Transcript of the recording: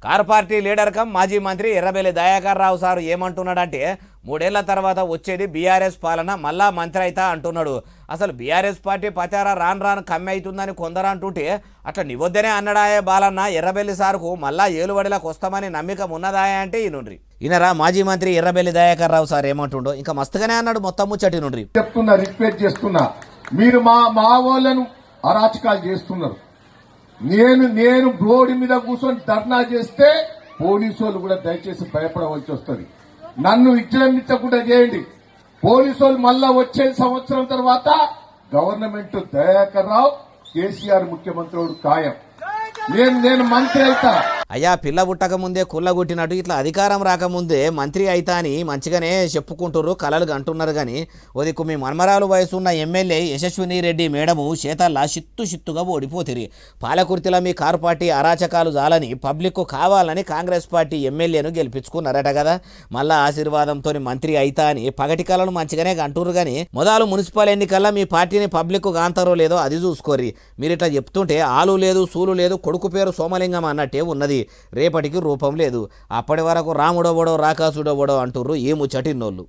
Car party leader come మాజీ మంత్రి Errabelli Dayakar Rao sir ఏమంటున్నాడంటే 3 ఏళ్ల తర్వాత వచ్చేది బీఆర్ఎస్ పాలన మళ్ళా మంత్రి అయితా అంటున్నాడు. అసలు బీఆర్ఎస్ పార్టీ పచారా రాను కమ్మి అవుతుందని కొందరు అంటుంటే అట్లా నివద్దనే అన్నడాయే బాలన్న ఎర్రబెల్లి సారుకు మళ్ళా ఏలుబడిలోకి వస్తామని నమ్మకం ఉన్నదాయే అంటే ఈనుండ్రి. ఈయనరా మాజీ మంత్రి ఎర్రబెల్లి దయాకర్ రావు సార్ ఏమంటుండో ఇంకా మస్తుగానే అన్నాడు. మొత్తం ముచ్చటి నుండ్రి చెప్తున్నా, రిక్వెస్ట్ చేస్తున్నా, మీరు మా వాళ్ళను అరాచకాలు చేస్తున్నారు. నేను రోడ్డు మీద కూర్చొని ధర్నా చేస్తే పోలీసు వాళ్ళు కూడా దయచేసి భయపడవలసి వస్తుంది. నన్ను విజృంభించకుండా చేయండి. పోలీసు వాళ్ళు మళ్ళా వచ్చే సంవత్సరం తర్వాత గవర్నమెంట్ దయాకర్ రావు కేసీఆర్ ముఖ్యమంత్రి ఖాయం. నేను మంత్రి అవుతా. అయ్యా పిల్ల పుట్టక ముందే కుల్లగొట్టినట్టు ఇట్లా అధికారం రాకముందే మంత్రి అయితా అని మంచిగానే చెప్పుకుంటున్నారు, కలలు అంటున్నారు. కానీ ఓదికు మీ మన్మరాలు వయసున్న ఎమ్మెల్యే యశస్విని రెడ్డి మేడము చేతల్లా చిత్తుగా ఓడిపోతిరి. పాలకుర్తిలో మీ కారు పార్టీ అరాచకాలు చాలని పబ్లిక్ కావాలని కాంగ్రెస్ పార్టీ ఎమ్మెల్యేను గెలిపించుకున్నారట కదా. మళ్ళా ఆశీర్వాదంతో మంత్రి అయితా అని పగటి కళను మంచిగానే అంటున్నారు. కానీ మొదలు మున్సిపల్ ఎన్నికల్లో మీ పార్టీని పబ్లిక్ కాంతారో లేదో అది చూసుకోర్రి. మీరు ఇట్లా చెప్తుంటే ఆలు లేదు సూలు లేదు, కొడుకు పేరు సోమలింగం అన్నట్టే ఉన్నది, రేపటికి రూపం లేదు. అప్పటి వరకు రాముడోబడో రాకాసుడోబడో అంటుర్రు ఈ ముచ్చటిన్నోళ్ళు.